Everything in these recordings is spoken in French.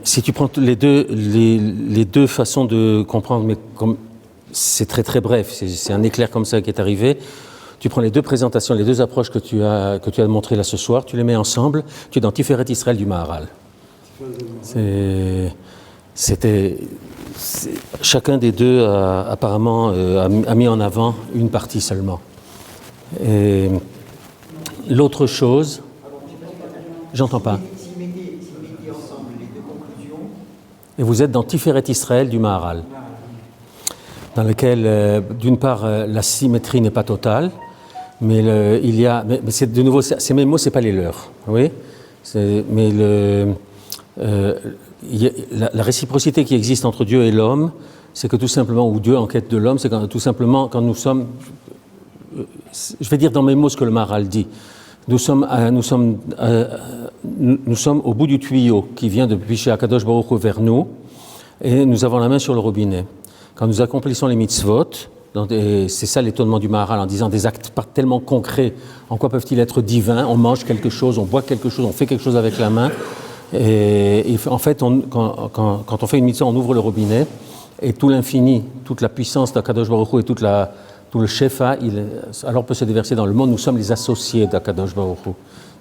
Si tu prends les deux façons de comprendre, mais comme c'est très très bref, c'est un éclair comme ça qui est arrivé, tu prends les deux présentations, les deux approches que tu as montrées là ce soir, tu les mets ensemble, tu es dans Tiferet Israël du Maharal. Chacun des deux apparemment a mis en avant une partie seulement. Et l'autre chose, j'entends pas. Et vous êtes dans Tiferet Israël du Maharal, dans lequel, d'une part, la symétrie n'est pas totale, mais il y a, mais c'est de nouveau, ces mêmes mots, c'est pas les leurs, oui. Mais la réciprocité qui existe entre Dieu et l'homme, c'est que tout simplement, ou Dieu en quête de l'homme, c'est quand, tout simplement quand nous sommes, je vais dire dans mes mots ce que le Maharal dit. Nous sommes au bout du tuyau qui vient depuis chez Akadosh Baruch Hu vers nous, et nous avons la main sur le robinet. Quand nous accomplissons les mitzvot, et c'est ça l'étonnement du Maharal en disant des actes pas tellement concrets, en quoi peuvent-ils être divins? On mange quelque chose, on boit quelque chose, on fait quelque chose avec la main. Et en fait, quand on fait une mitzvah, on ouvre le robinet, et tout l'infini, toute la puissance d'Akadosh Baruch Hu et tout le shefa, alors peut se déverser dans le monde. Nous sommes les associés d'Akadosh Baruch Hu.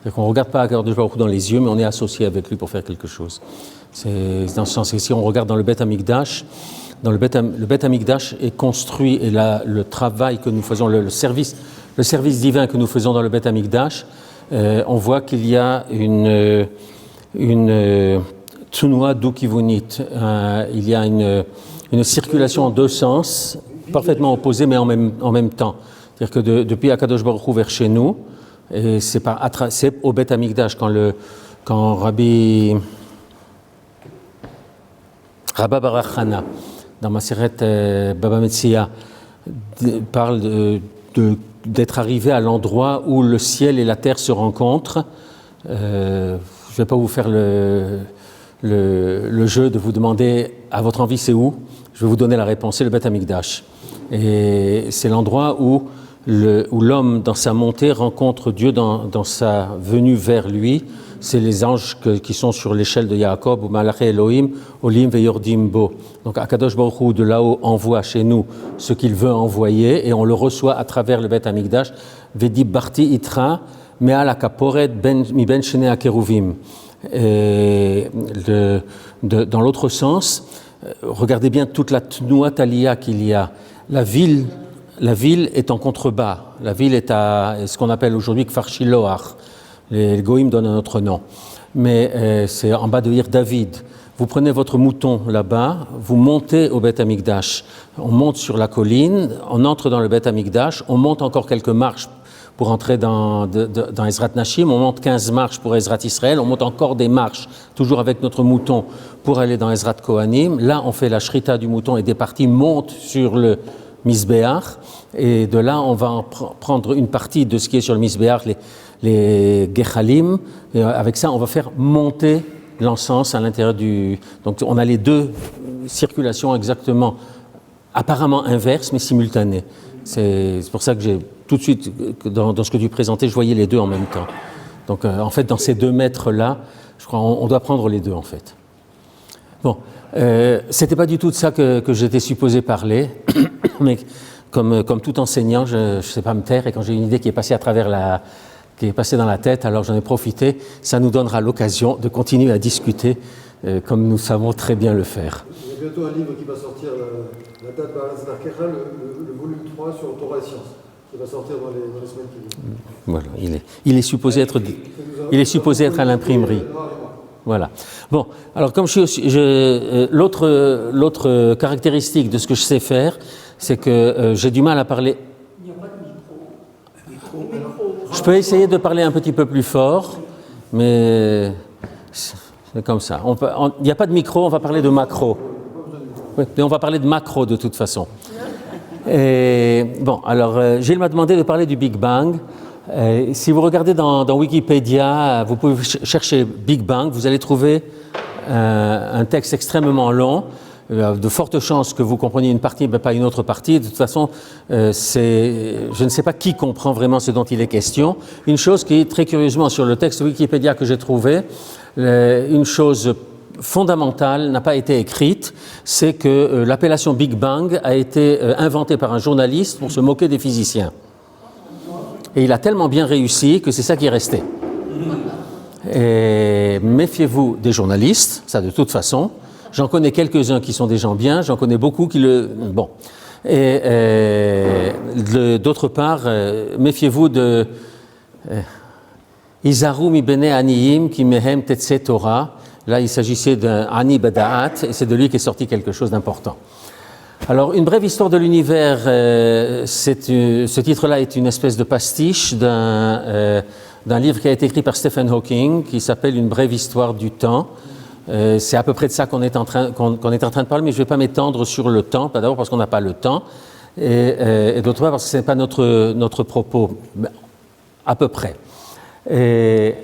C'est-à-dire qu'on ne regarde pas Akadosh Baruch Hu dans les yeux, mais on est associé avec lui pour faire quelque chose. C'est dans ce sens. Et si on regarde dans le Beth Amikdash, le Beth Amikdash est construit, et le travail que nous faisons, le service divin que nous faisons dans le Beth Amikdash, on voit qu'il y a une tsunua dukivunit. Il y a une circulation en deux sens, parfaitement opposés, mais en même temps. C'est-à-dire que depuis Akadosh Baruch Hu vers chez nous, et c'est au Beth Amikdash, quand Rabbi Baruch Hana, dans Maseret Baba Metzia, parle d'être arrivé à l'endroit où le ciel et la terre se rencontrent. Je ne vais pas vous faire le jeu de vous demander, à votre envie, c'est où? Je vais vous donner la réponse, c'est le Beth Amikdash. Et c'est l'endroit où l'homme, dans sa montée, rencontre Dieu dans sa venue vers lui. C'est les anges qui sont sur l'échelle de Yaakov, ou Malaché Elohim, Olim Veyordim Bo. Donc Akadosh Baruch Hu, de là-haut, envoie chez nous ce qu'il veut envoyer, et on le reçoit à travers le Beth Amikdash. Vedi Barti Itra, Me'al Akaporet, Mi Ben Shene Akeruvim. Et dans l'autre sens, regardez bien toute la Tnuat Aliyah qu'il y a. La ville est en contrebas. La ville est à ce qu'on appelle aujourd'hui Kfar Shiloach. Les Goïms donnent un autre nom. Mais c'est en bas de Ir David. Vous prenez votre mouton là-bas, vous montez au Beth Amikdash. On monte sur la colline, on entre dans le Beth Amikdash, on monte encore quelques marches pour entrer dans Ezrat Nashim, on monte 15 marches pour Ezrat Israël, on monte encore des marches, toujours avec notre mouton, pour aller dans Ezrat Kohanim. Là, on fait la shrita du mouton et des parties montent sur le Misbéach, et de là, on va prendre une partie de ce qui est sur le Misbéach, les Gechalim, et avec ça, on va faire monter l'encens à l'intérieur du... Donc, on a les deux circulations exactement, apparemment inverses, mais simultanées. C'est pour ça que j'ai tout de suite, dans ce que tu présentais, je voyais les deux en même temps. Donc, en fait, dans ces 2 mètres-là, je crois qu'on doit prendre les deux, en fait. Bon, c'était pas du tout de ça que j'étais supposé parler, mais comme tout enseignant, je ne sais pas me taire, et quand j'ai une idée qui est passée qui est passée dans la tête, alors j'en ai profité. Ça nous donnera l'occasion de continuer à discuter comme nous savons très bien le faire. Il y a bientôt un livre qui va sortir, la date Ba'alatz Darkecha, le volume 3 sur Torah et Sciences, qui va sortir dans les semaines qui viennent. Voilà, il est supposé être à l'imprimerie. Voilà. Bon, alors comme l'autre caractéristique de ce que je sais faire, c'est que j'ai du mal à parler. Il n'y a pas de micro. Je peux essayer de parler un petit peu plus fort, mais c'est comme ça. Il n'y a pas de micro, on va parler de macro. Oui, mais on va parler de macro de toute façon. Et, bon, alors Gilles m'a demandé de parler du Big Bang. Si vous regardez dans Wikipédia, vous pouvez chercher Big Bang, vous allez trouver un texte extrêmement long, de fortes chances que vous compreniez une partie, mais pas une autre partie. De toute façon, je ne sais pas qui comprend vraiment ce dont il est question. Une chose qui, très curieusement, sur le texte Wikipédia que j'ai trouvé, une chose fondamentale n'a pas été écrite, c'est que l'appellation Big Bang a été inventée par un journaliste pour se moquer des physiciens. Et il a tellement bien réussi que c'est ça qui est resté. Et méfiez-vous des journalistes, ça de toute façon. J'en connais quelques-uns qui sont des gens bien, j'en connais beaucoup qui le... Bon. Et d'autre part, méfiez-vous de... Izaru mi bene aniyim ki mehem tetse Torah. Là, il s'agissait d'un Ani Bada'at, et c'est de lui qu'est sorti quelque chose d'important. Alors, une brève histoire de l'univers, ce titre-là est une espèce de pastiche d'un livre qui a été écrit par Stephen Hawking, qui s'appelle Une brève histoire du temps. C'est à peu près de ça qu'on est en train de parler, mais je ne vais pas m'étendre sur le temps, pas d'abord parce qu'on n'a pas le temps, et d'autre part parce que ce n'est pas notre propos, à peu près. Et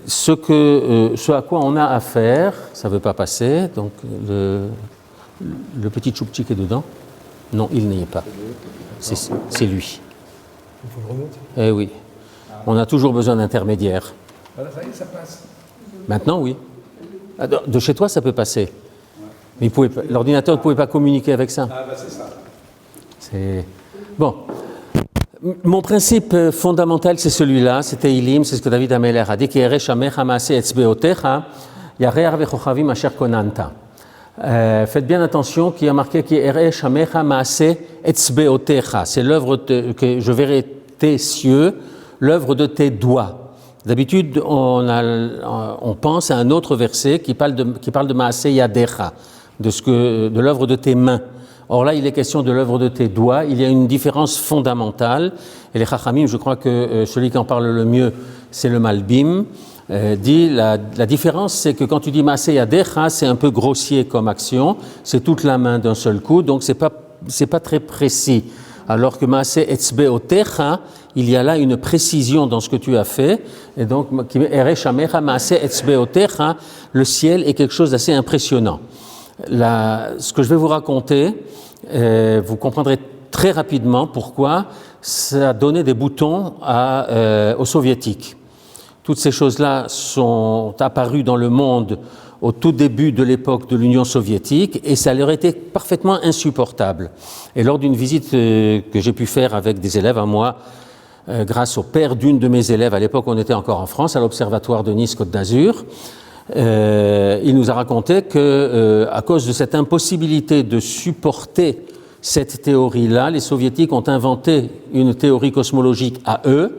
ce à quoi on a affaire, ça ne veut pas passer, donc le petit Tchoupchik est dedans. Non, il n'y est pas. C'est lui. Il faut le remonter. Eh oui. On a toujours besoin d'intermédiaires. Voilà, ça y est, ça passe. Maintenant, oui. De chez toi, ça peut passer. Mais l'ordinateur ne pouvait pas communiquer avec ça. Ah, bah c'est ça. Bon. Mon principe fondamental, c'est celui-là. C'est Teilim, c'est ce que David Ameler a dit. Faites bien attention qu'il y a marqué c'est l'œuvre que je verrai tes cieux, l'œuvre de tes doigts. D'habitude, on pense à un autre verset qui parle de Maaseh Yadecha, de l'œuvre de tes mains. Or là, il est question de l'œuvre de tes doigts. Il y a une différence fondamentale. Et les Chachamim, je crois que celui qui en parle le mieux, c'est le Malbim, dit la différence, c'est que quand tu dis Maaseh Yadecha, c'est un peu grossier comme action. C'est toute la main d'un seul coup, donc c'est pas très précis. Alors que Maaseh Etzbeotecha, il y a là une précision dans ce que tu as fait. Et donc, le ciel est quelque chose d'assez impressionnant. Ce que je vais vous raconter, vous comprendrez très rapidement pourquoi ça a donné des boutons aux soviétiques. Toutes ces choses-là sont apparues dans le monde au tout début de l'époque de l'Union soviétique et ça leur était parfaitement insupportable. Et lors d'une visite que j'ai pu faire avec des élèves à moi, grâce au père d'une de mes élèves, à l'époque on était encore en France, à l'Observatoire de Nice-Côte d'Azur, il nous a raconté que, à cause de cette impossibilité de supporter cette théorie-là, les soviétiques ont inventé une théorie cosmologique à eux.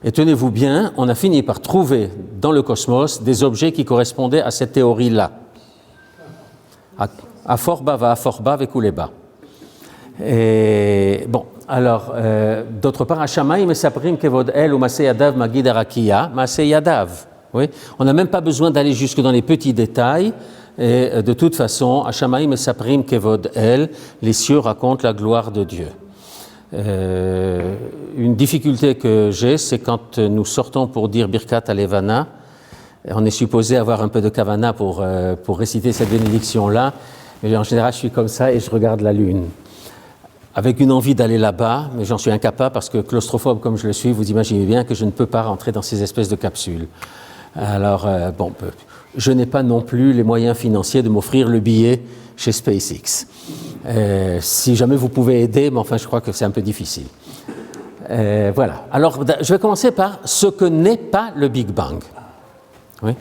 Et tenez-vous bien, on a fini par trouver dans le cosmos des objets qui correspondaient à cette théorie-là. Aforba va aforba vekuleba. Et bon, alors, d'autre part, Hashamayim mesaprim kevod el ou Maaseh Yadav magid arakia, Maaseh Yadav. Oui, on n'a même pas besoin d'aller jusque dans les petits détails. Et de toute façon, Hashamayim mesaprim kevod el, les cieux racontent la gloire de Dieu. Une difficulté que j'ai, c'est quand nous sortons pour dire Birkat Alevana, on est supposé avoir un peu de kavana pour réciter cette bénédiction-là, mais en général je suis comme ça et je regarde la lune, avec une envie d'aller là-bas, mais j'en suis incapable parce que claustrophobe comme je le suis, vous imaginez bien que je ne peux pas rentrer dans ces espèces de capsules. Alors, bon, je n'ai pas non plus les moyens financiers de m'offrir le billet chez SpaceX. Si jamais vous pouvez aider, mais enfin je crois que c'est un peu difficile. Voilà. Alors je vais commencer par ce que n'est pas le Big Bang. Oui.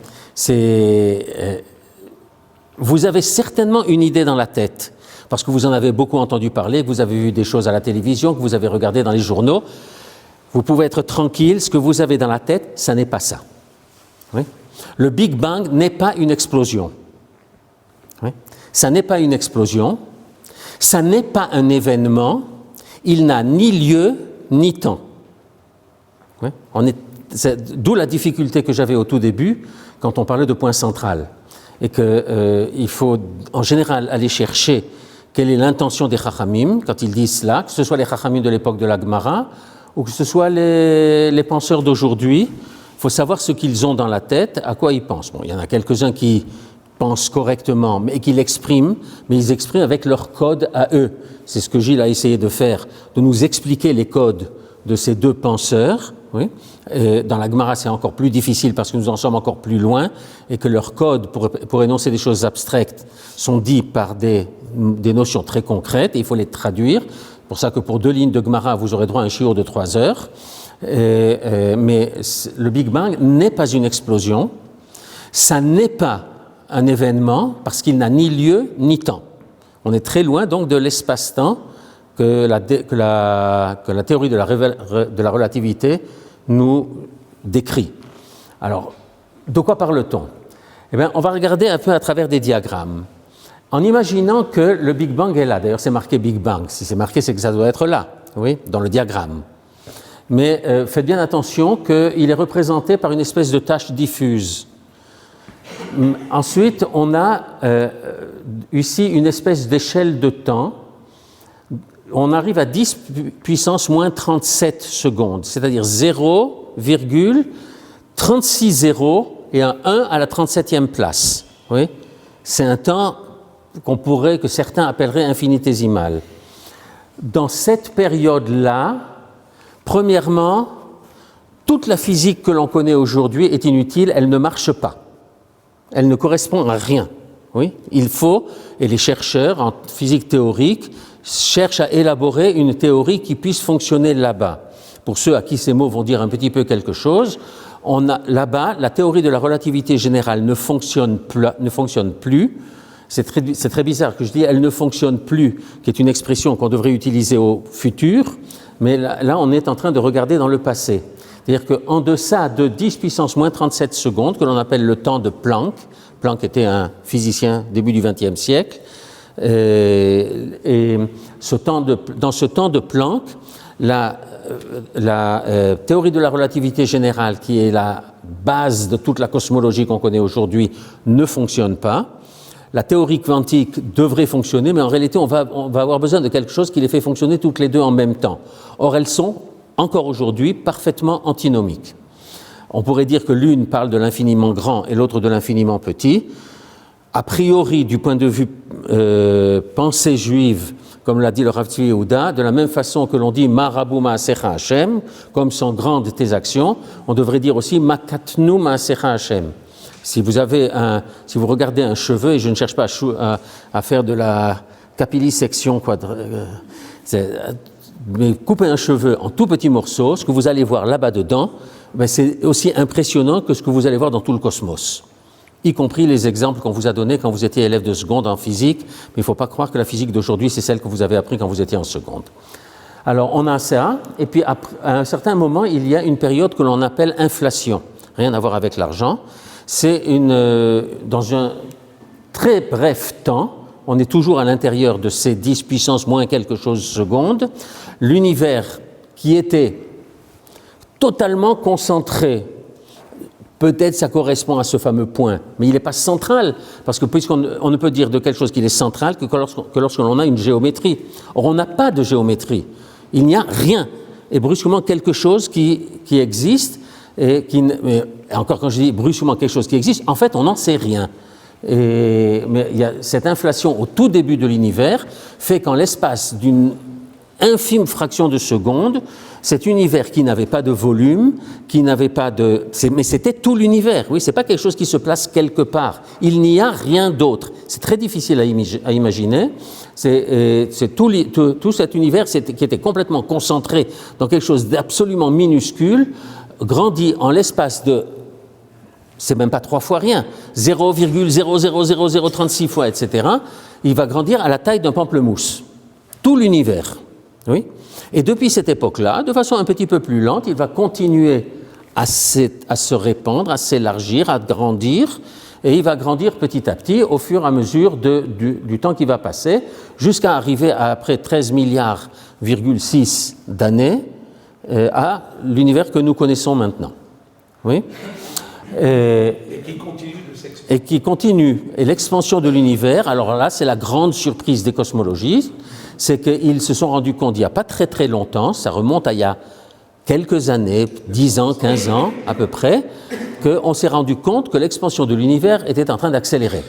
Vous avez certainement une idée dans la tête, parce que vous en avez beaucoup entendu parler, que vous avez vu des choses à la télévision, que vous avez regardé dans les journaux. Vous pouvez être tranquille, ce que vous avez dans la tête, ça n'est pas ça. Oui. Le Big Bang n'est pas une explosion. Oui. Ça n'est pas une explosion, ça n'est pas un événement, il n'a ni lieu ni temps. Oui. D'où la difficulté que j'avais au tout début quand on parlait de point central. Et qu'il faut en général aller chercher quelle est l'intention des Chachamim quand ils disent cela, que ce soit les Chachamim de l'époque de la Gemara ou que ce soit les penseurs d'aujourd'hui. Il faut savoir ce qu'ils ont dans la tête, à quoi ils pensent. Bon, il y en a quelques-uns qui pensent correctement, mais qui l'expriment, mais ils expriment avec leur code à eux. C'est ce que Gilles a essayé de faire, de nous expliquer les codes de ces deux penseurs, Oui. Et dans la Gemara, c'est encore plus difficile parce que nous en sommes encore plus loin et que leurs codes pour énoncer des choses abstraites sont dits par des notions très concrètes et il faut les traduire. C'est pour ça que pour 2 lignes de Gemara, vous aurez droit à un shiur de 3 heures. Mais le Big Bang n'est pas une explosion, ça n'est pas un événement parce qu'il n'a ni lieu ni temps. On est très loin donc de l'espace-temps que la théorie de la relativité nous décrit. Alors, de quoi parle-t-on? Eh bien, on va regarder un peu à travers des diagrammes. En imaginant que le Big Bang est là, d'ailleurs c'est marqué Big Bang, si c'est marqué c'est que ça doit être là, oui, dans le diagramme. Mais faites bien attention qu'il est représenté par une espèce de tache diffuse. Ensuite, on a ici une espèce d'échelle de temps. On arrive à 10 puissance moins 37 secondes, c'est-à-dire 0,36 zéros et un 1 à la 37e place. Oui? C'est un temps que certains appelleraient infinitésimal. Dans cette période-là, premièrement, toute la physique que l'on connaît aujourd'hui est inutile, elle ne marche pas. Elle ne correspond à rien. Oui? Il faut, et les chercheurs en physique théorique cherchent à élaborer une théorie qui puisse fonctionner là-bas. Pour ceux à qui ces mots vont dire un petit peu quelque chose, là-bas, la théorie de la relativité générale ne fonctionne plus. C'est très bizarre que je dis « elle ne fonctionne plus », qui est une expression qu'on devrait utiliser au futur, mais là, on est en train de regarder dans le passé. C'est-à-dire qu'en deçà de 10 puissance moins 37 secondes, que l'on appelle le temps de Planck, Planck était un physicien début du XXe siècle, et dans ce temps de Planck, la théorie de la relativité générale, qui est la base de toute la cosmologie qu'on connaît aujourd'hui, ne fonctionne pas. La théorie quantique devrait fonctionner, mais en réalité, on va avoir besoin de quelque chose qui les fait fonctionner toutes les deux en même temps. Or, elles sont, encore aujourd'hui, parfaitement antinomiques. On pourrait dire que l'une parle de l'infiniment grand et l'autre de l'infiniment petit. A priori, du point de vue pensée juive, comme l'a dit le Rav Tzvi Yehuda, de la même façon que l'on dit « Ma rabu ma'asecha Hashem », comme sont grandes tes actions, on devrait dire aussi « Ma katnu ma'asecha Hashem ». Si vous regardez un cheveu, et je ne cherche pas à faire de la capillisection, mais couper un cheveu en tout petits morceaux, ce que vous allez voir là-bas dedans, ben c'est aussi impressionnant que ce que vous allez voir dans tout le cosmos, y compris les exemples qu'on vous a donnés quand vous étiez élève de seconde en physique, mais il ne faut pas croire que la physique d'aujourd'hui, c'est celle que vous avez appris quand vous étiez en seconde. Alors, on a ça, et puis à un certain moment, il y a une période que l'on appelle inflation, rien à voir avec l'argent. C'est dans un très bref temps, on est toujours à l'intérieur de ces 10 puissance moins quelque chose secondes, l'univers qui était totalement concentré, peut-être ça correspond à ce fameux point, mais il n'est pas central, parce que puisqu'on ne peut dire de quelque chose qu'il est central que lorsque l'on a une géométrie. Or, on n'a pas de géométrie, il n'y a rien, et brusquement quelque chose qui existe, et encore quand je dis brusquement quelque chose qui existe, en fait on n'en sait rien. Mais il y a cette inflation au tout début de l'univers fait qu'en l'espace d'une infime fraction de seconde, cet univers qui n'avait pas de volume, mais c'était tout l'univers, oui, c'est pas quelque chose qui se place quelque part, il n'y a rien d'autre, c'est très difficile à imaginer, c'est tout cet univers qui était complètement concentré dans quelque chose d'absolument minuscule, grandit en l'espace de, c'est même pas 3 fois rien, 0,00036 fois, etc., il va grandir à la taille d'un pamplemousse. Tout l'univers. Oui. Et depuis cette époque-là, de façon un petit peu plus lente, il va continuer à se répandre, à s'élargir, à grandir, et il va grandir petit à petit au fur et à mesure du temps qui va passer, jusqu'à arriver à après 13 milliards, 6 d'années, à l'univers que nous connaissons maintenant. Oui. Et qui continue de s'expanser. Et qui continue. Et l'expansion de l'univers, alors là, c'est la grande surprise des cosmologistes, c'est qu'ils se sont rendus compte il n'y a pas très très longtemps, ça remonte à il y a quelques années, 10 ans, 15 ans à peu près, qu'on s'est rendu compte que l'expansion de l'univers était en train d'accélérer.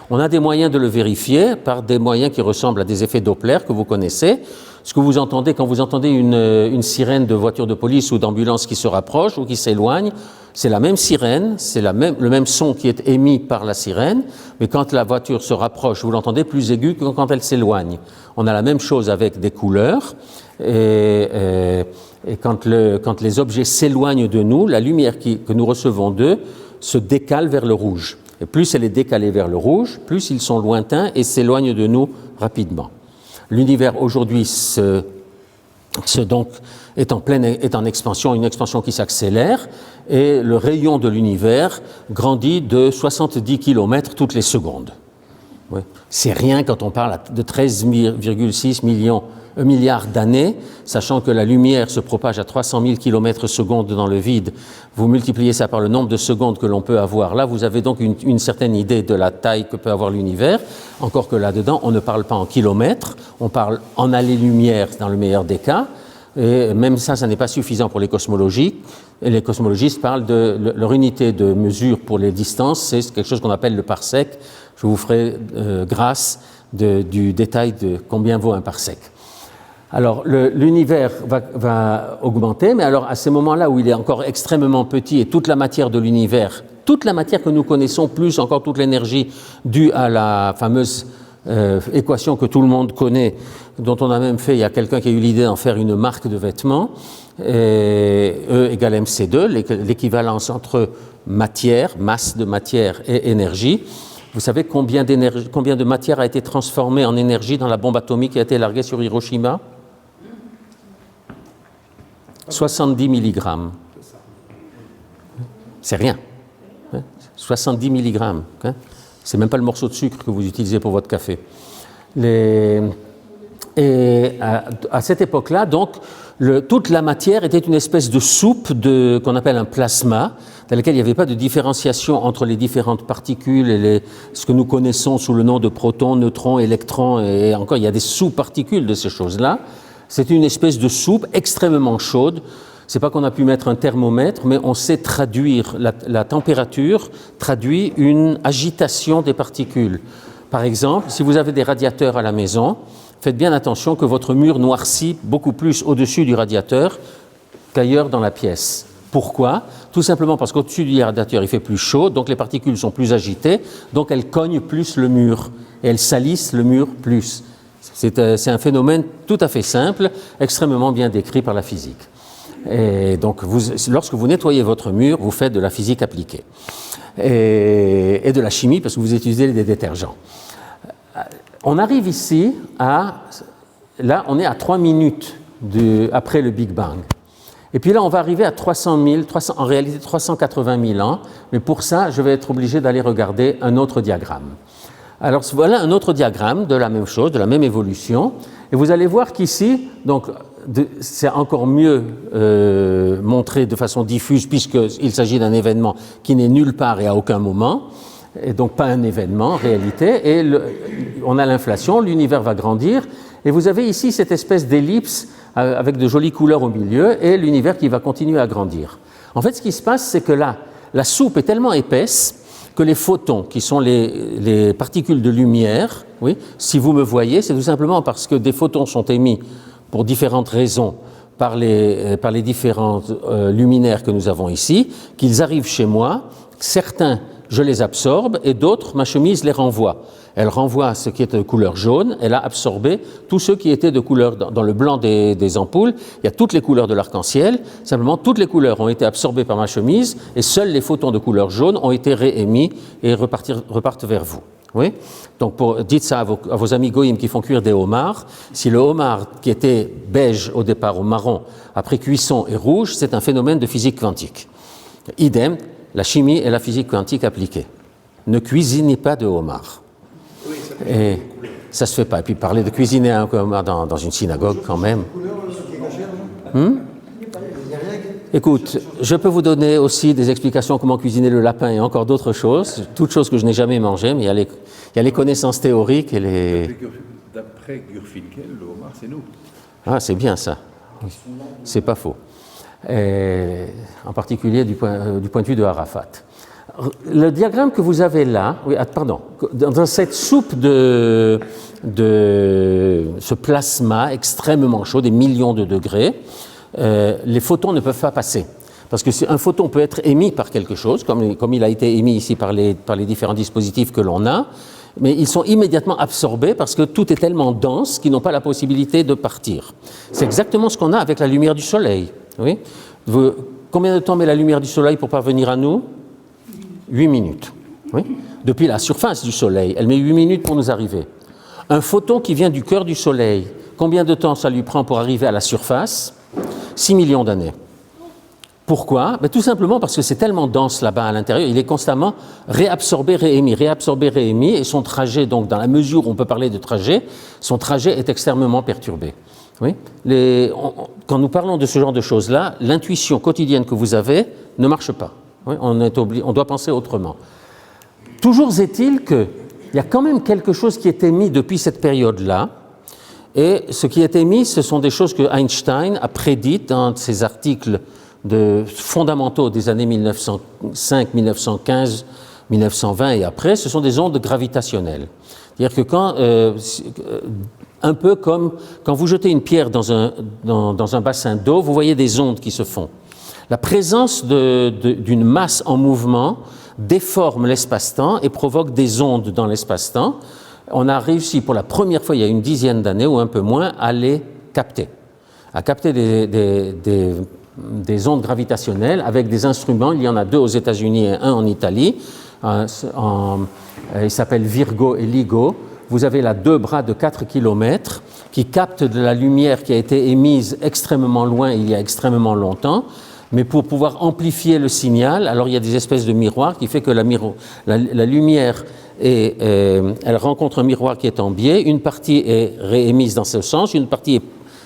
On a des moyens de le vérifier par des moyens qui ressemblent à des effets Doppler que vous connaissez. Ce que vous entendez quand vous entendez une sirène de voiture de police ou d'ambulance qui se rapproche ou qui s'éloigne, c'est la même sirène, c'est le même son qui est émis par la sirène, mais quand la voiture se rapproche, vous l'entendez plus aigu que quand elle s'éloigne. On a la même chose avec des couleurs, et quand les objets s'éloignent de nous, la lumière que nous recevons d'eux se décale vers le rouge. Et plus elle est décalée vers le rouge, plus ils sont lointains et s'éloignent de nous rapidement. L'univers aujourd'hui est en expansion, une expansion qui s'accélère, et le rayon de l'univers grandit de 70 km toutes les secondes. Oui. C'est rien quand on parle de 13,6 milliards d'années, sachant que la lumière se propage à 300 000 km/s dans le vide. Vous multipliez ça par le nombre de secondes que l'on peut avoir. Là, vous avez donc une certaine idée de la taille que peut avoir l'univers, encore que là-dedans, on ne parle pas en kilomètres, on parle en années-lumière dans le meilleur des cas. Et même ça n'est pas suffisant pour les cosmologistes. Et les cosmologistes parlent de leur unité de mesure pour les distances, c'est quelque chose qu'on appelle le parsec. Je vous ferai grâce du détail de combien vaut un parsec. Alors, l'univers va augmenter, mais alors à ces moments-là où il est encore extrêmement petit et toute la matière de l'univers, toute la matière que nous connaissons, plus encore toute l'énergie due à la fameuse équation que tout le monde connaît, dont on a même fait, il y a quelqu'un qui a eu l'idée d'en faire une marque de vêtements, E égale mc2, l'équivalence entre matière, masse de matière et énergie. Vous savez combien de matière a été transformée en énergie dans la bombe atomique qui a été larguée sur Hiroshima ? 70 mg. C'est rien. 70 mg. C'est même pas le morceau de sucre que vous utilisez pour votre café. Et à cette époque-là, donc, toute la matière était une espèce de soupe qu'on appelle un plasma, dans laquelle il n'y avait pas de différenciation entre les différentes particules et ce que nous connaissons sous le nom de protons, neutrons, électrons, et encore, il y a des sous-particules de ces choses-là. C'est une espèce de soupe extrêmement chaude. C'est pas qu'on a pu mettre un thermomètre, mais on sait traduire, la température traduit une agitation des particules. Par exemple, si vous avez des radiateurs à la maison, faites bien attention que votre mur noircit beaucoup plus au-dessus du radiateur qu'ailleurs dans la pièce. Pourquoi ? Tout simplement parce qu'au-dessus du radiateur, il fait plus chaud, donc les particules sont plus agitées, donc elles cognent plus le mur et elles salissent le mur plus. C'est un phénomène tout à fait simple, extrêmement bien décrit par la physique. Et donc, lorsque vous nettoyez votre mur, vous faites de la physique appliquée et de la chimie parce que vous utilisez des détergents. On arrive ici là, on est à 3 minutes après le Big Bang. Et puis là, on va arriver à en réalité 380 000 ans, mais pour ça, je vais être obligé d'aller regarder un autre diagramme. Alors voilà un autre diagramme de la même chose, de la même évolution, et vous allez voir qu'ici, donc, c'est encore mieux montré de façon diffuse puisqu'il s'agit d'un événement qui n'est nulle part et à aucun moment, et donc pas un événement en réalité, et on a l'inflation, l'univers va grandir, et vous avez ici cette espèce d'ellipse avec de jolies couleurs au milieu, et l'univers qui va continuer à grandir. En fait, ce qui se passe, c'est que là, la soupe est tellement épaisse que les photons, qui sont les particules de lumière, oui, si vous me voyez, c'est tout simplement parce que des photons sont émis pour différentes raisons par les différents luminaires que nous avons ici, qu'ils arrivent chez moi, certains je les absorbe et d'autres, ma chemise les renvoie. Elle renvoie ce qui est de couleur jaune, elle a absorbé tous ceux qui étaient de couleur, dans le blanc des ampoules, il y a toutes les couleurs de l'arc-en-ciel, simplement toutes les couleurs ont été absorbées par ma chemise et seuls les photons de couleur jaune ont été réémis et repartent vers vous. Oui. Donc dites ça à vos amis goïms qui font cuire des homards. Si le homard qui était beige au départ ou marron, après cuisson est rouge, c'est un phénomène de physique quantique. Idem, la chimie et la physique quantique appliquée. Ne cuisinez pas de homard. Oui, et ça se fait pas. Et puis parler de cuisiner un homard dans une synagogue quand même. Écoute, je peux vous donner aussi des explications comment cuisiner le lapin et encore d'autres choses, toutes choses que je n'ai jamais mangées, mais il y a les connaissances théoriques et les... D'après Gurfinkel, le homard, c'est nous. Ah, c'est bien ça. C'est pas faux. Et en particulier du point de vue de Arafat. Le diagramme que vous avez là, oui, pardon, dans cette soupe de ce plasma extrêmement chaud, des millions de degrés, les photons ne peuvent pas passer. Parce qu'un photon peut être émis par quelque chose, comme il a été émis ici par les différents dispositifs que l'on a, mais ils sont immédiatement absorbés parce que tout est tellement dense qu'ils n'ont pas la possibilité de partir. C'est exactement ce qu'on a avec la lumière du soleil. Oui. Combien de temps met la lumière du soleil pour parvenir à nous ? 8 minutes. Oui. Depuis la surface du soleil, elle met 8 minutes pour nous arriver. Un photon qui vient du cœur du soleil, combien de temps ça lui prend pour arriver à la surface ? 6 millions d'années. Pourquoi ? Tout simplement parce que c'est tellement dense là-bas à l'intérieur, il est constamment réabsorbé, réémis, et son trajet, donc dans la mesure où on peut parler de trajet, son trajet est extrêmement perturbé. Oui. Quand nous parlons de ce genre de choses-là, l'intuition quotidienne que vous avez ne marche pas. Oui, on doit penser autrement. Toujours est-il qu'il y a quand même quelque chose qui est émis depuis cette période-là, et ce qui est émis, ce sont des choses que Einstein a prédites dans ses articles fondamentaux des années 1905, 1915, 1920 et après, ce sont des ondes gravitationnelles. C'est-à-dire que un peu comme quand vous jetez une pierre dans un bassin d'eau, vous voyez des ondes qui se font. La présence d'une masse en mouvement déforme l'espace-temps et provoque des ondes dans l'espace-temps. On a réussi pour la première fois, il y a une dizaine d'années ou un peu moins, à les capter. À capter des ondes gravitationnelles avec des instruments. Il y en a 2 aux États-Unis et 1 en Italie. Ils s'appellent Virgo et LIGO. Vous avez là 2 bras de 4 km qui captent de la lumière qui a été émise extrêmement loin il y a extrêmement longtemps. Mais pour pouvoir amplifier le signal, alors il y a des espèces de miroirs qui fait que la lumière elle rencontre un miroir qui est en biais. Une partie est réémise dans ce sens, une partie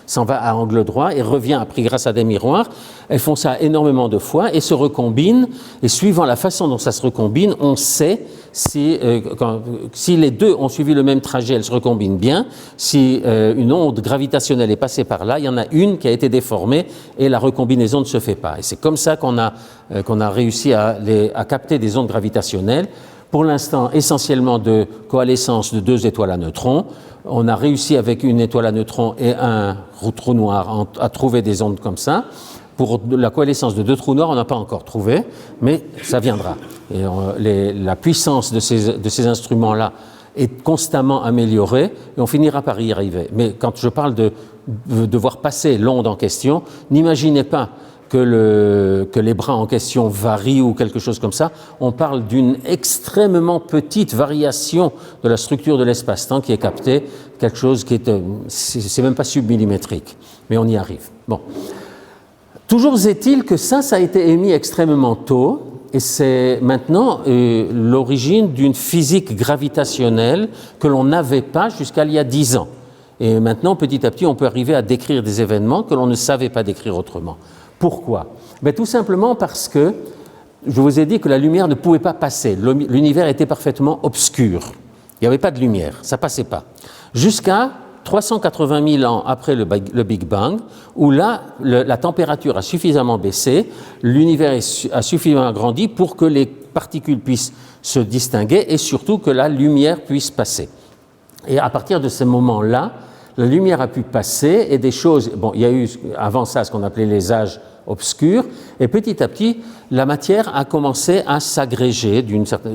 s'en va à angle droit et revient après grâce à des miroirs. Elles font ça énormément de fois et se recombinent. Et suivant la façon dont ça se recombine, on sait si les 2 ont suivi le même trajet, elles se recombinent bien. Si une onde gravitationnelle est passée par là, il y en a une qui a été déformée et la recombinaison ne se fait pas. Et c'est comme ça qu'on a réussi à capter des ondes gravitationnelles. Pour l'instant, essentiellement de coalescence de 2 étoiles à neutrons. On a réussi avec une étoile à neutrons et un trou noir à trouver des ondes comme ça. Pour la coalescence de 2 trous noirs, on n'a pas encore trouvé, mais ça viendra. Et la puissance de ces instruments-là est constamment améliorée et on finira par y arriver. Mais quand je parle de devoir passer l'onde en question, n'imaginez pas que les bras en question varient ou quelque chose comme ça. On parle d'une extrêmement petite variation de la structure de l'espace-temps qui est captée, quelque chose qui c'est même pas submillimétrique, mais on y arrive. Bon. Toujours est-il que ça a été émis extrêmement tôt, et c'est maintenant l'origine d'une physique gravitationnelle que l'on n'avait pas jusqu'à il y a 10 ans. Et maintenant, petit à petit, on peut arriver à décrire des événements que l'on ne savait pas décrire autrement. Pourquoi ? Tout simplement parce que je vous ai dit que la lumière ne pouvait pas passer. L'univers était parfaitement obscur. Il n'y avait pas de lumière, ça ne passait pas. Jusqu'à 380 000 ans après le Big Bang, où là, la température a suffisamment baissé, l'univers a suffisamment grandi pour que les particules puissent se distinguer et surtout que la lumière puisse passer. Et à partir de ce moment-là, la lumière a pu passer et des choses... Bon, il y a eu avant ça ce qu'on appelait les âges obscurs, et petit à petit, la matière a commencé à s'agréger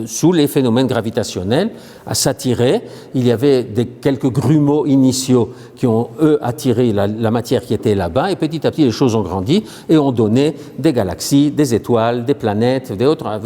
sous les phénomènes gravitationnels, à s'attirer. Il y avait quelques grumeaux initiaux qui ont, eux, attiré la matière qui était là-bas, et petit à petit, les choses ont grandi et ont donné des galaxies, des étoiles, des planètes, des autres...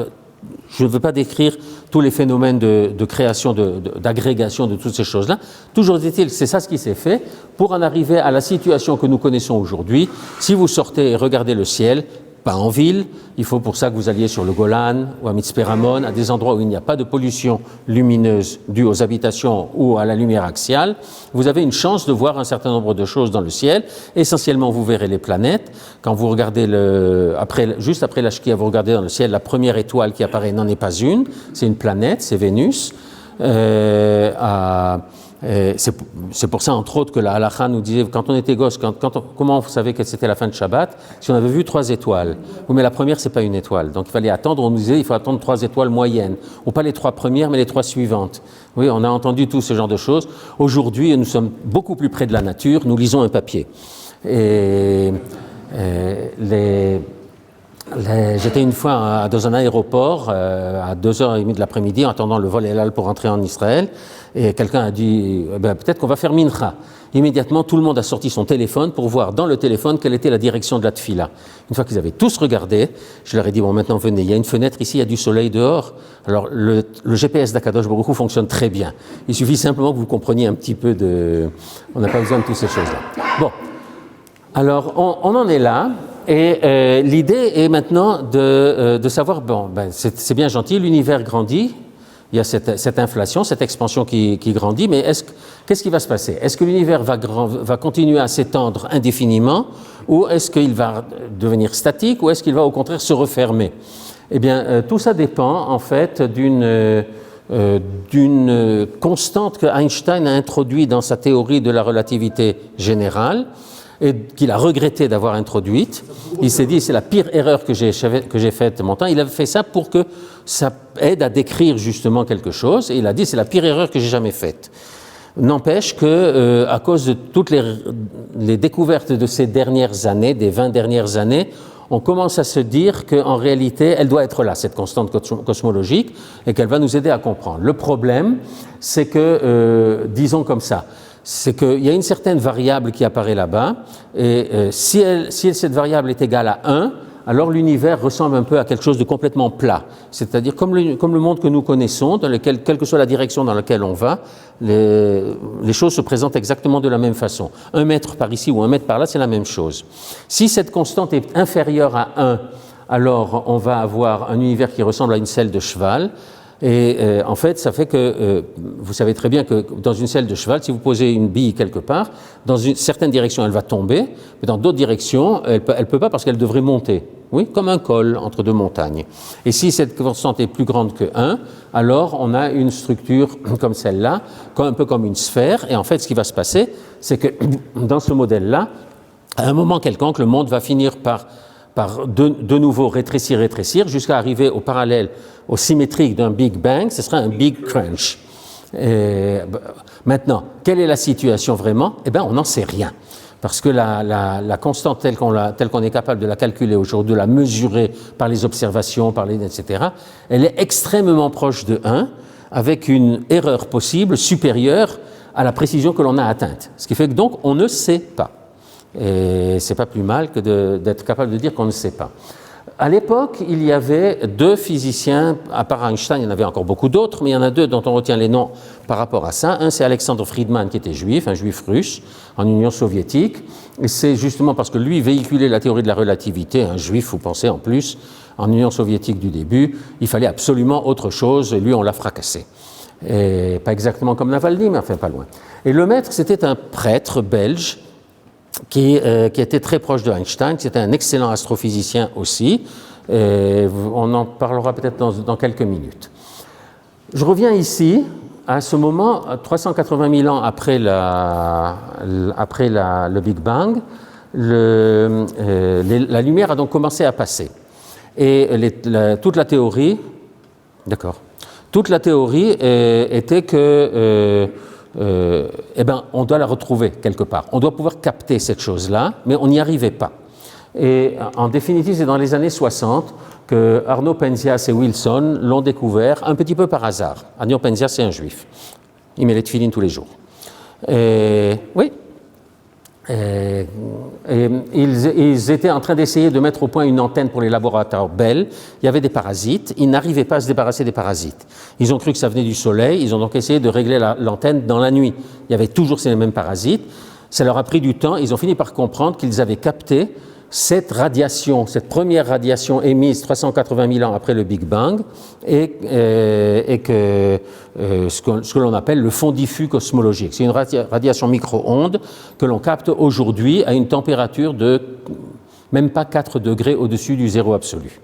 Je ne veux pas décrire tous les phénomènes de création, d'agrégation de toutes ces choses-là. Toujours est-il que c'est ça ce qui s'est fait pour en arriver à la situation que nous connaissons aujourd'hui. Si vous sortez et regardez le ciel, pas en ville, il faut pour ça que vous alliez sur le Golan ou à Mitzperamon, à des endroits où il n'y a pas de pollution lumineuse due aux habitations ou à la lumière axiale. Vous avez une chance de voir un certain nombre de choses dans le ciel. Essentiellement, vous verrez les planètes. Quand vous regardez juste après la Shkia, vous regardez dans le ciel, la première étoile qui apparaît n'en est pas une, c'est une planète, c'est Vénus. C'est pour ça, entre autres, que la halakha nous disait, quand on était gosse, comment vous savez que c'était la fin de Shabbat? Si on avait vu 3 étoiles. Oui, mais la première, c'est pas une étoile. Donc il fallait attendre, on nous disait, il faut attendre 3 étoiles moyennes. Ou pas les 3 premières, mais les 3 suivantes. Oui, on a entendu tout ce genre de choses. Aujourd'hui, nous sommes beaucoup plus près de la nature, nous lisons un papier. J'étais une fois dans un aéroport à 2h30 de l'après-midi en attendant le vol Elal pour rentrer en Israël et quelqu'un a dit peut-être qu'on va faire mincha. Immédiatement, tout le monde a sorti son téléphone pour voir dans le téléphone quelle était la direction de la tfila. Une fois qu'ils avaient tous regardé, je leur ai dit bon, maintenant venez, il y a une fenêtre ici, il y a du soleil dehors. Alors le GPS d'Akadosh Baruch Hu fonctionne très bien. Il suffit simplement que vous compreniez un petit peu on n'a pas besoin de toutes ces choses-là. Bon, alors on en est là. Et l'idée est maintenant de savoir, c'est bien gentil, l'univers grandit, il y a cette inflation, cette expansion qui grandit, mais qu'est-ce qui va se passer? Est-ce que l'univers va continuer à s'étendre indéfiniment, ou est-ce qu'il va devenir statique, ou est-ce qu'il va au contraire se refermer? Eh bien, tout ça dépend en fait d'une constante que Einstein a introduite dans sa théorie de la relativité générale, et qu'il a regretté d'avoir introduite. Il s'est dit, c'est la pire erreur que j'ai faite de mon temps. Il avait fait ça pour que ça aide à décrire justement quelque chose, et il a dit, c'est la pire erreur que j'ai jamais faite. N'empêche que, à cause de toutes les découvertes de ces dernières années, des 20 dernières années, on commence à se dire qu'en réalité, elle doit être là, cette constante cosmologique, et qu'elle va nous aider à comprendre. Le problème, c'est que, disons comme ça, c'est qu'il y a une certaine variable qui apparaît là-bas, et si cette variable est égale à 1, alors l'univers ressemble un peu à quelque chose de complètement plat. C'est-à-dire comme le monde que nous connaissons, dans lequel, quelle que soit la direction dans laquelle on va, les choses se présentent exactement de la même façon. 1 mètre par ici ou 1 mètre par là, c'est la même chose. Si cette constante est inférieure à 1, alors on va avoir un univers qui ressemble à une selle de cheval. Et en fait, ça fait que vous savez très bien que dans une selle de cheval, si vous posez une bille quelque part, dans une certaine direction, elle va tomber, mais dans d'autres directions, elle peut pas parce qu'elle devrait monter. Oui, comme un col entre 2 montagnes. Et si cette constante est plus grande que 1, alors on a une structure comme celle-là, un peu comme une sphère. Et en fait, ce qui va se passer, c'est que dans ce modèle-là, à un moment quelconque, le monde va finir par de nouveau rétrécir, jusqu'à arriver au parallèle, au symétrique d'un Big Bang, ce sera un Big Crunch. Maintenant, quelle est la situation vraiment? Eh bien, on n'en sait rien. Parce que la constante telle qu'on est capable de la calculer aujourd'hui, de la mesurer par les observations, etc., elle est extrêmement proche de 1, avec une erreur possible supérieure à la précision que l'on a atteinte. Ce qui fait que donc, on ne sait pas. Et c'est pas plus mal que d'être capable de dire qu'on ne sait pas. À l'époque, il y avait 2 physiciens, à part Einstein, il y en avait encore beaucoup d'autres, mais il y en a 2 dont on retient les noms par rapport à ça. Un, c'est Alexandre Friedman, qui était juif, un juif russe, en Union soviétique. Et c'est justement parce que lui véhiculait la théorie de la relativité, un juif, vous pensez en plus, en Union soviétique du début, il fallait absolument autre chose, et lui, on l'a fracassé. Et pas exactement comme Navalny, mais enfin pas loin. Et le maître, c'était un prêtre belge, qui était très proche de Einstein, c'était un excellent astrophysicien aussi, on en parlera peut-être dans quelques minutes. Je reviens ici, à ce moment, 380 000 ans après le Big Bang, la lumière a donc commencé à passer. Et toute la théorie était que on doit la retrouver quelque part. On doit pouvoir capter cette chose-là, mais on n'y arrivait pas. Et en définitive, c'est dans les années 60 que Arno Penzias et Wilson l'ont découvert un petit peu par hasard. Arno Penzias, c'est un juif. Il met les tefilines tous les jours. Ils étaient en train d'essayer de mettre au point une antenne pour les laboratoires Bell. Il y avait des parasites. Ils n'arrivaient pas à se débarrasser des parasites. Ils ont cru que ça venait du soleil. Ils ont donc essayé de régler l'antenne dans la nuit. Il y avait toujours ces mêmes parasites. Ça leur a pris du temps. Ils ont fini par comprendre qu'ils avaient capté cette radiation, cette première radiation émise 380 000 ans après le Big Bang, et que ce que l'on appelle le fond diffus cosmologique. C'est une radiation micro-ondes que l'on capte aujourd'hui à une température de même pas 4 degrés au-dessus du zéro absolu.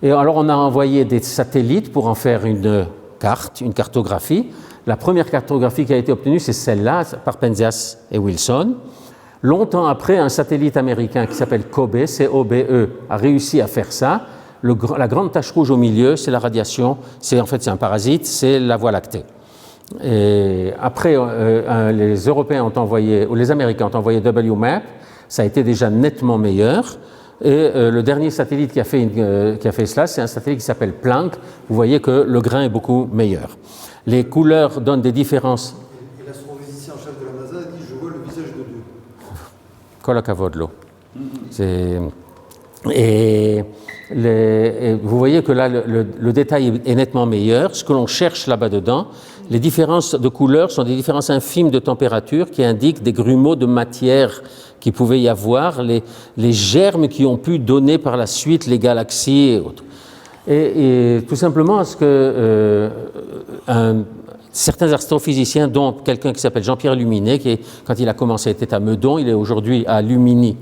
Et alors on a envoyé des satellites pour en faire une carte, une cartographie. La première cartographie qui a été obtenue, c'est celle-là, par Penzias et Wilson. Longtemps après, un satellite américain qui s'appelle COBE, C-O-B-E, a réussi à faire ça. La grande tache rouge au milieu, c'est la radiation, c'est un parasite, c'est la Voie lactée. Et après, les Européens ont envoyé, ou les Américains ont envoyé WMAP, ça a été déjà nettement meilleur. Et le dernier satellite qui a fait cela, c'est un satellite qui s'appelle Planck. Vous voyez que le grain est beaucoup meilleur. Les couleurs donnent des différences. Et l'astrophysicien en chef de la NASA a dit « Je vois le visage de Dieu ». Kolakavodlo. Et vous voyez que là, le détail est nettement meilleur. Ce que l'on cherche là-bas dedans, les différences de couleurs sont des différences infimes de température qui indiquent des grumeaux de matière qu'il pouvait y avoir, les germes qui ont pu donner par la suite les galaxies et autres. Et tout simplement parce que certains astrophysiciens, dont quelqu'un qui s'appelle Jean-Pierre Luminet, qui quand il a commencé était à Meudon, il est aujourd'hui à Lumini,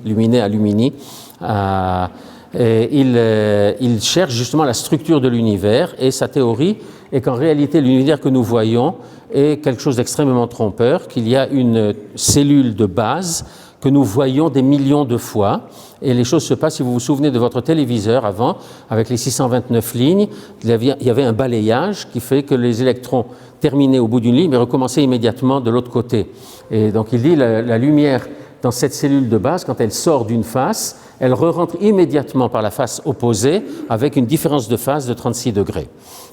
il cherche justement la structure de l'univers, et sa théorie est qu'en réalité l'univers que nous voyons est quelque chose d'extrêmement trompeur, qu'il y a une cellule de base que nous voyons des millions de fois, et les choses se passent, si vous vous souvenez de votre téléviseur avant, avec les 629 lignes, il y avait un balayage qui fait que les électrons terminaient au bout d'une ligne mais recommençaient immédiatement de l'autre côté. Et donc il dit la lumière dans cette cellule de base, quand elle sort d'une face, elle re-rentre immédiatement par la face opposée avec une différence de phase de 36 degrés.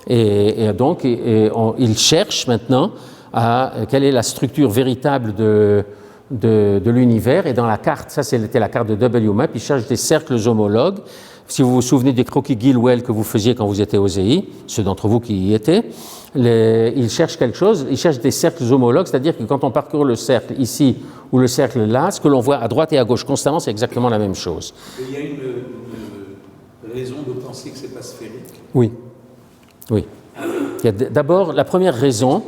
Et donc il cherche maintenant quelle est la structure véritable de l'univers, et dans la carte, ça c'était la carte de WMAP, il cherche des cercles homologues. Si vous vous souvenez des croquis Gilwell que vous faisiez quand vous étiez au ZI, ceux d'entre vous qui y étaient, il cherche quelque chose, il cherche des cercles homologues, c'est-à-dire que quand on parcourt le cercle ici ou le cercle là, ce que l'on voit à droite et à gauche constamment, c'est exactement la même chose. Et il y a une raison de penser que ce n'est pas sphérique. Oui. D'abord, la première raison,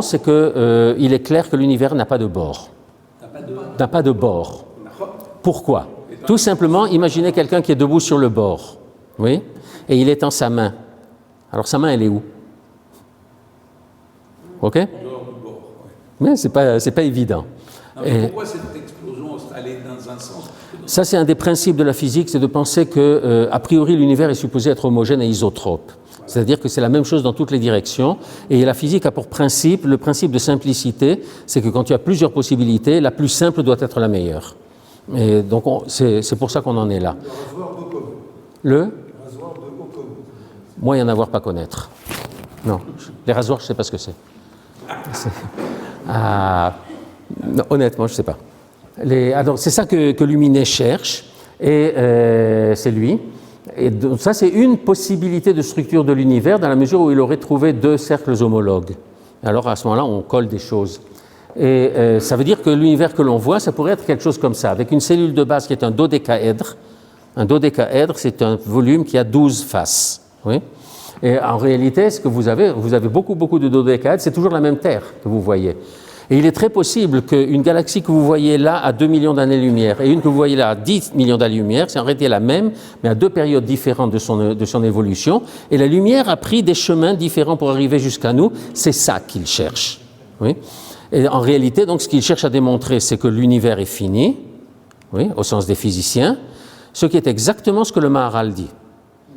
c'est que il est clair que l'univers n'a pas de bord. N'a pas de bord. Pourquoi? Tout simplement, imaginez quelqu'un qui est debout sur le bord, oui, et il étend sa main. Alors sa main, elle est où? Ok? Mais c'est pas évident. Non, mais pourquoi cette explosion allait dans un sens? Ça, c'est un des principes de la physique, c'est de penser que, a priori, l'univers est supposé être homogène et isotrope. C'est-à-dire que c'est la même chose dans toutes les directions. Et la physique a pour principe, le principe de simplicité, c'est que quand tu as plusieurs possibilités, la plus simple doit être la meilleure. Et donc, c'est pour ça qu'on en est là. Le rasoir d'Occam. Le Rasoir de Occam. Moyen d'avoir pas connaître. Non, les rasoirs, je ne sais pas ce que c'est. Non, honnêtement, je ne sais pas. Alors, c'est ça que Luminet cherche, et c'est lui. Et donc, ça, c'est une possibilité de structure de l'univers dans la mesure où il aurait trouvé deux cercles homologues. Alors, à ce moment-là, on colle des choses. Et ça veut dire que l'univers que l'on voit, ça pourrait être quelque chose comme ça, avec une cellule de base qui est un dodécaèdre. Un dodécaèdre, c'est un volume qui a 12 faces. Oui. Et en réalité, ce que vous avez beaucoup de dodécaèdres, c'est toujours la même Terre que vous voyez. Et il est très possible qu'une galaxie que vous voyez là à 2 millions d'années-lumière et une que vous voyez là à 10 millions d'années-lumière, c'est en réalité la même, mais à deux périodes différentes de son évolution. Et la lumière a pris des chemins différents pour arriver jusqu'à nous. C'est ça qu'il cherche. Oui. Et en réalité, donc, ce qu'il cherche à démontrer, c'est que l'univers est fini, oui, au sens des physiciens, ce qui est exactement ce que le Maharal dit.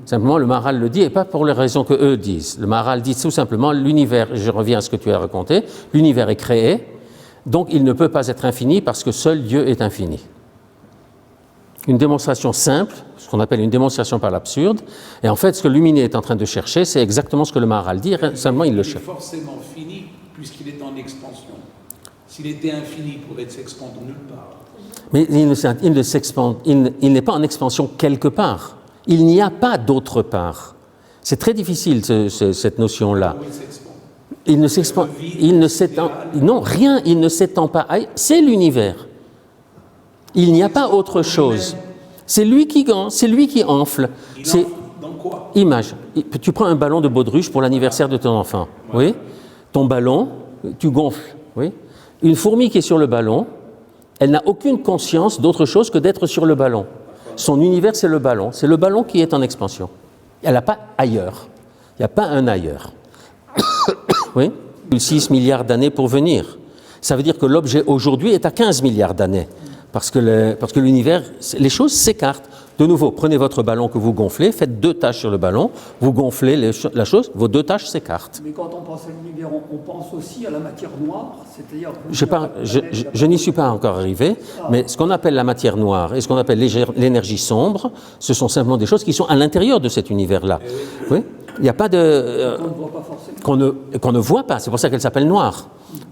Simplement, le Maharal le dit, et pas pour les raisons que eux disent. Le Maharal dit tout simplement, l'univers, je reviens à ce que tu as raconté, l'univers est créé, donc il ne peut pas être infini parce que seul Dieu est infini. Une démonstration simple, ce qu'on appelle une démonstration par l'absurde, et en fait, ce que Luminet est en train de chercher, c'est exactement ce que le Maharal dit, seulement il le cherche. Il est forcément fini puisqu'il est en expansion. S'il était infini, il pourrait s'expandre nulle part. Mais il n'est pas en expansion quelque part. Il n'y a pas d'autre part. C'est très difficile, cette notion-là. Il ne s'expand. Il ne s'étend. Non, rien, il ne s'étend pas. C'est l'univers. Il n'y a pas autre chose. C'est lui qui enfle. C'est dans quoi? Image. Tu prends un ballon de baudruche pour l'anniversaire de ton enfant. Oui. Ton ballon, tu gonfles. Oui. Une fourmi qui est sur le ballon, elle n'a aucune conscience d'autre chose que d'être sur le ballon. Son univers, c'est le ballon. C'est le ballon qui est en expansion. Elle n'a pas ailleurs. Il n'y a pas un ailleurs. Oui. 6 milliards d'années pour venir. Ça veut dire que l'objet aujourd'hui est à 15 milliards d'années. Parce que l'univers, les choses s'écartent. De nouveau, prenez votre ballon que vous gonflez, faites 2 taches sur le ballon, vous gonflez la chose, vos 2 taches s'écartent. Mais quand on pense à l'univers, on pense aussi à la matière noire, c'est-à-dire... Je n'y suis pas encore arrivé, mais ce qu'on appelle la matière noire et ce qu'on appelle l'énergie sombre, ce sont simplement des choses qui sont à l'intérieur de cet univers-là. Oui. Il n'y a pas de... qu'on ne voit pas forcément. Qu'on ne voit pas, c'est pour ça qu'elle s'appelle noire.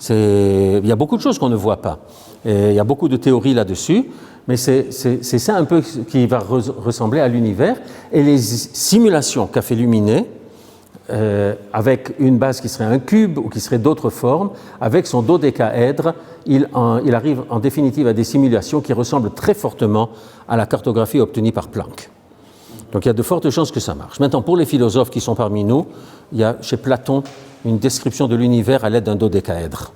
Il y a beaucoup de choses qu'on ne voit pas. Et il y a beaucoup de théories là-dessus, mais c'est ça un peu qui va ressembler à l'univers. Et les simulations qu'a fait Luminet, avec une base qui serait un cube ou qui serait d'autres formes, avec son dodécaèdre, il arrive en définitive à des simulations qui ressemblent très fortement à la cartographie obtenue par Planck. Donc il y a de fortes chances que ça marche. Maintenant, pour les philosophes qui sont parmi nous, il y a chez Platon une description de l'univers à l'aide d'un dodécaèdre.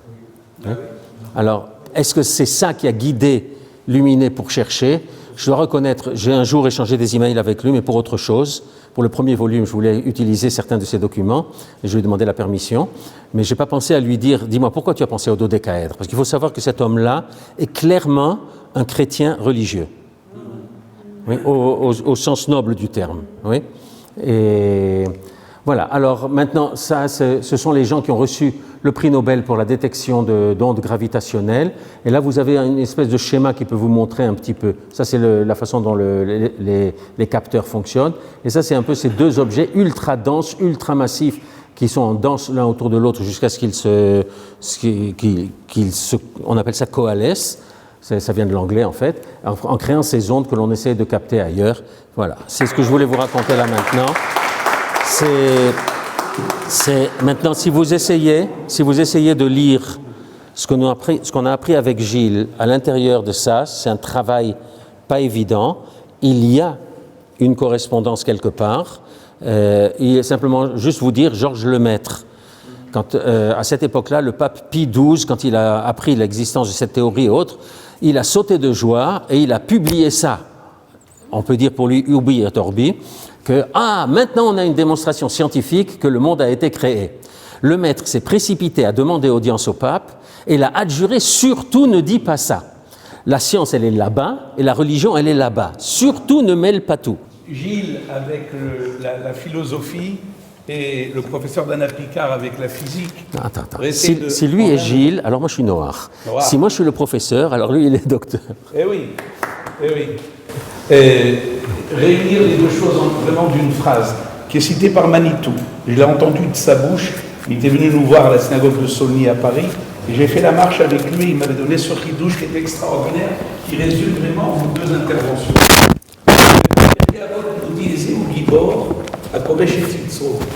Alors, est-ce que c'est ça qui a guidé Luminet pour chercher? Je dois reconnaître, j'ai un jour échangé des emails avec lui, mais pour autre chose. Pour le premier volume, je voulais utiliser certains de ses documents, et je lui ai demandé la permission, mais je n'ai pas pensé à lui dire, dis-moi, pourquoi tu as pensé au dodécaèdre? Parce qu'il faut savoir que cet homme-là est clairement un chrétien religieux, oui, au sens noble du terme. Oui. Et voilà, alors maintenant, ça, ce sont les gens qui ont reçu le prix Nobel pour la détection d'ondes gravitationnelles. Et là, vous avez une espèce de schéma qui peut vous montrer un petit peu. Ça, c'est la façon dont les capteurs fonctionnent. Et ça, c'est un peu ces 2 objets ultra denses, ultra massifs, qui sont en danse l'un autour de l'autre jusqu'à ce on appelle ça coalescent. Ça vient de l'anglais, en fait, en créant ces ondes que l'on essaie de capter ailleurs. Voilà, c'est ce que je voulais vous raconter là maintenant. Maintenant, si vous essayez de lire ce qu'on a appris avec Gilles à l'intérieur de ça, c'est un travail pas évident. Il y a une correspondance quelque part. Il est simplement juste vous dire Georges Lemaître. À cette époque-là, le pape Pie XII, quand il a appris l'existence de cette théorie et autres, il a sauté de joie et il a publié ça. On peut dire pour lui urbi et orbi que maintenant on a une démonstration scientifique que le monde a été créé. Le maître s'est précipité à demander audience au pape et l'a adjuré, surtout ne dis pas ça. La science, elle est là-bas et la religion, elle est là-bas. Surtout ne mêle pas tout. Gilles avec la philosophie et le professeur Dana Picard avec la physique. Attends. Si lui est Gilles, alors moi je suis Noir. Si moi je suis le professeur, alors lui il est docteur. Eh oui. Réunir les 2 choses vraiment d'une phrase qui est citée par Manitou. Je l'ai entendu de sa bouche. Il était venu nous voir à la synagogue de Saulny à Paris. Et j'ai fait la marche avec lui. Il m'avait donné ce chidouche qui était extraordinaire, qui résume vraiment vos 2 interventions.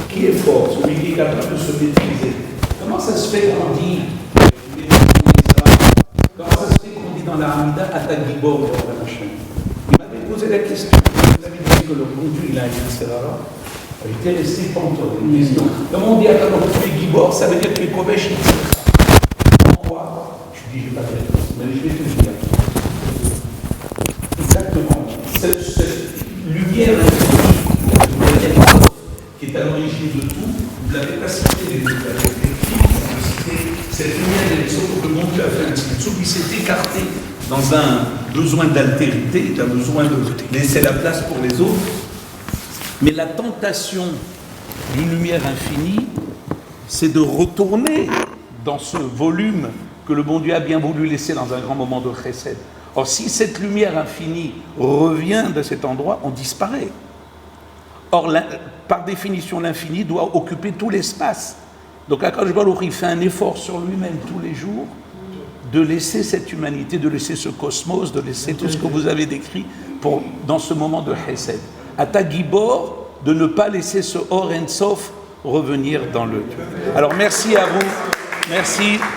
Qui est fort, celui qui est capable de se maîtriser. Comment ça se fait qu'on dit comment ça se fait qu'on dit dans la Hamida Atagibor la machin? Il m'avait posé la question. Vous avez dit que le bon Dieu il a une serrara. J'étais resté pantoute. Une question. Comment on dit Atagibor? Tu es Gibor, ça veut dire que tu es Kovesh. Pourquoi? Je dis j'ai pas de réponse, mais je vais te dire. Exactement. Cette lumière qui est à l'origine de tout, vous ne l'avez pas cité, vous l'avez cité, cette lumière de que mon Dieu a fait un tzimtzum, il s'est écarté dans un besoin d'altérité, un besoin de laisser la place pour les autres. Mais la tentation d'une lumière infinie, c'est de retourner dans ce volume que le bon Dieu a bien voulu laisser dans un grand moment de chesed. Or, si cette lumière infinie revient de cet endroit, on disparaît. Or, par définition, l'infini doit occuper tout l'espace. Donc, Akadosh Baruch Hu fait un effort sur lui-même tous les jours de laisser cette humanité, de laisser ce cosmos, de laisser tout ce que vous avez décrit dans ce moment de Chesed. Ata Gibor, de ne pas laisser ce Or En Sof revenir dans le... Alors, merci à vous. Merci.